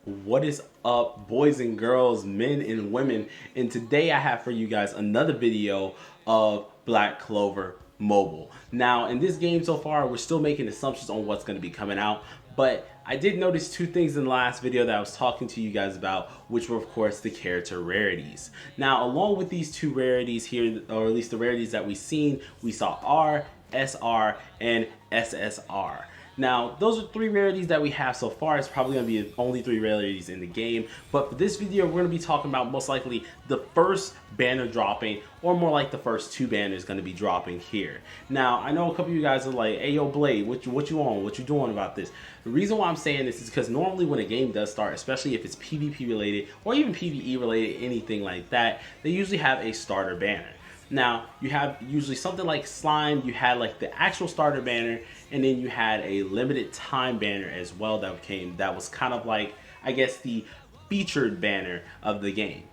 What is up, boys and girls, men and women? And today I have for you guys another video of Black Clover Mobile. Now, in this game so far, we're still making assumptions on what's going to be coming out, but I did notice two things in the last video that I was talking to you guys about, which were, of course, the character rarities. Now, along with these two rarities here, or at least the rarities that we've seen, we saw R, SR, and SSR. Now, those are three rarities that we have so far. It's probably going to be the only three rarities in the game. But for this video, we're going to be talking about most likely the first banner dropping, or more like the first two banners going to be dropping here. Now, I know a couple of you guys are like, hey, yo, Blade, what you on? What you doing about this? The reason why I'm saying this is because normally when a game does start, especially if it's PvP related or even PvE related, anything like that, they usually have a starter banner. Now, you have usually something like Slime, you had like the actual starter banner, and then you had a limited time banner as well that was kind of like, I guess, the featured banner of the game.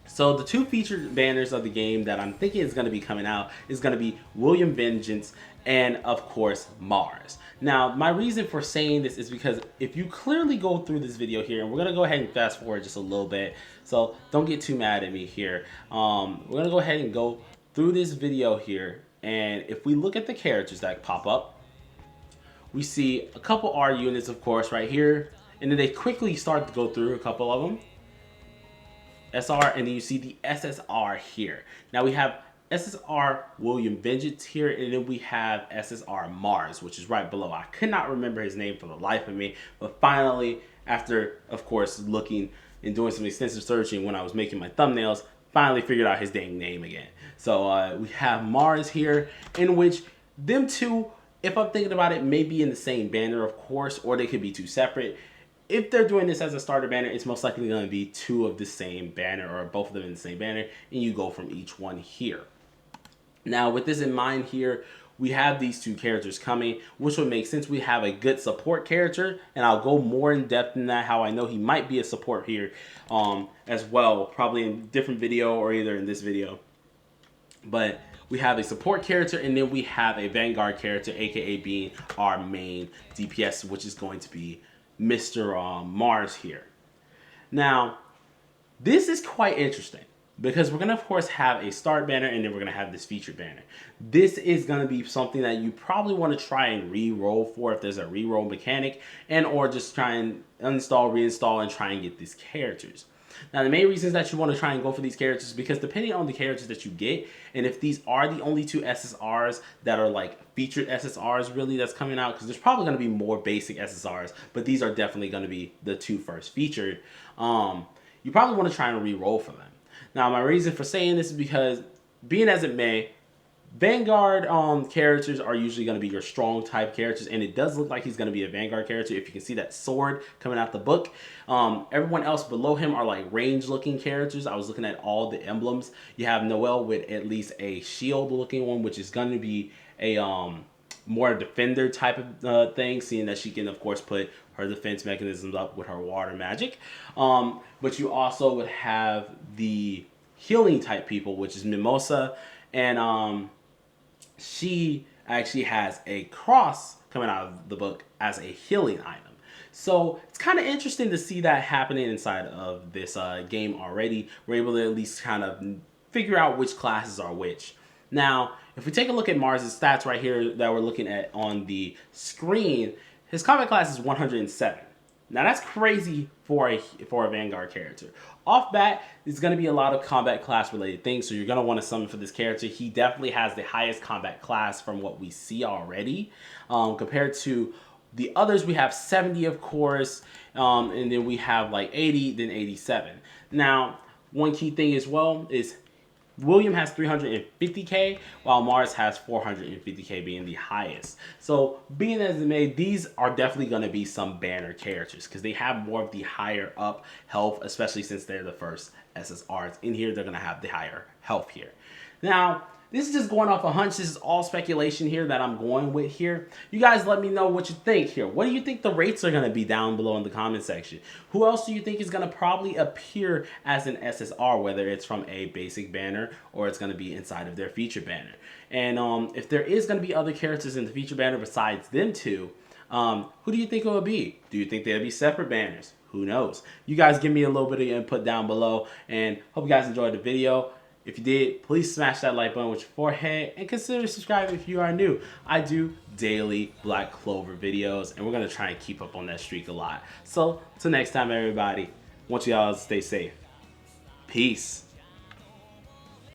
So the two featured banners of the game that I'm thinking is going to be coming out is going to be William Vengeance and, of course, Mars. Now, my reason for saying this is because if you clearly go through this video here, and we're going to go ahead and fast forward just a little bit, so don't get too mad at me here. We're going to go ahead and go through this video here, and if we look at the characters that pop up, we see a couple R units, of course, right here, and then they quickly start to go through a couple of them. SR, and then you see the SSR here. Now we have SSR William Vengeance here, and then we have SSR Mars, which is right below. I could not remember his name for the life of me, but finally, after, of course, looking and doing some extensive searching when I was making my thumbnails, finally figured out his dang name again. So we have Mars here, in which them two, if I'm thinking about it, may be in the same banner, of course, or they could be two separate. If they're doing this as a starter banner, it's most likely going to be two of the same banner, or both of them in the same banner, and you go from each one here. Now, with this in mind here, we have these two characters coming, which would make sense. We have a good support character, and I'll go more in depth in that, how I know he might be a support here as well, probably in a different video or either in this video. But we have a support character, and then we have a Vanguard character, aka being our main DPS, which is going to be Mr. Mars here. Now, this is quite interesting because we're going to, of course, have a start banner, and then we're going to have this featured banner. This is going to be something that you probably want to try and re-roll for if there's a re-roll mechanic, and or just try and uninstall, reinstall, and try and get these characters. Now, the main reasons that you want to try and go for these characters is because depending on the characters that you get, and if these are the only two SSRs that are like featured SSRs really that's coming out, because there's probably going to be more basic SSRs, but these are definitely going to be the two first featured, you probably want to try and re-roll for them. Now, my reason for saying this is because, being as it may, Vanguard characters are usually going to be your strong type characters, and it does look like he's going to be a Vanguard character if you can see that sword coming out the book. Everyone else below him are like range looking characters. I was looking at all the emblems. You have Noelle with at least a shield looking one, which is going to be a more defender type of thing, seeing that she can, of course, put her defense mechanisms up with her water magic. But you also would have the healing type people, which is Mimosa, and she actually has a cross coming out of the book as a healing item. So it's kind of interesting to see that happening inside of this game already. We're able to at least kind of figure out which classes are which. Now, if we take a look at Mars' stats right here that we're looking at on the screen, his combat class is 107. Now that's crazy for a Vanguard character. Off bat, it's going to be a lot of combat class related things, so you're going to want to summon for this character. He definitely has the highest combat class from what we see already. Compared to the others, we have 70, of course, and then we have like 80, then 87. Now, one key thing as well is William has 350k, while Mars has 450k, being the highest. So, being as it may, these are definitely going to be some banner characters because they have more of the higher up health, especially since they're the first SSRs. In here, they're going to have the higher health here. Now, this is just going off a hunch. This is all speculation here that I'm going with here. You guys let me know what you think here. What do you think the rates are going to be down below in the comment section? Who else do you think is going to probably appear as an SSR, whether it's from a basic banner or it's going to be inside of their feature banner? And if there is going to be other characters in the feature banner besides them two, Who do you think it would be? Do you think they'll be separate banners? Who knows? You guys give me a little bit of input down below, and hope you guys enjoyed the video. If you did, please smash that like button with your forehead and consider subscribing if you are new. I do daily Black Clover videos, and we're going to try and keep up on that streak a lot. So, till next time, everybody, want you all to stay safe. Peace.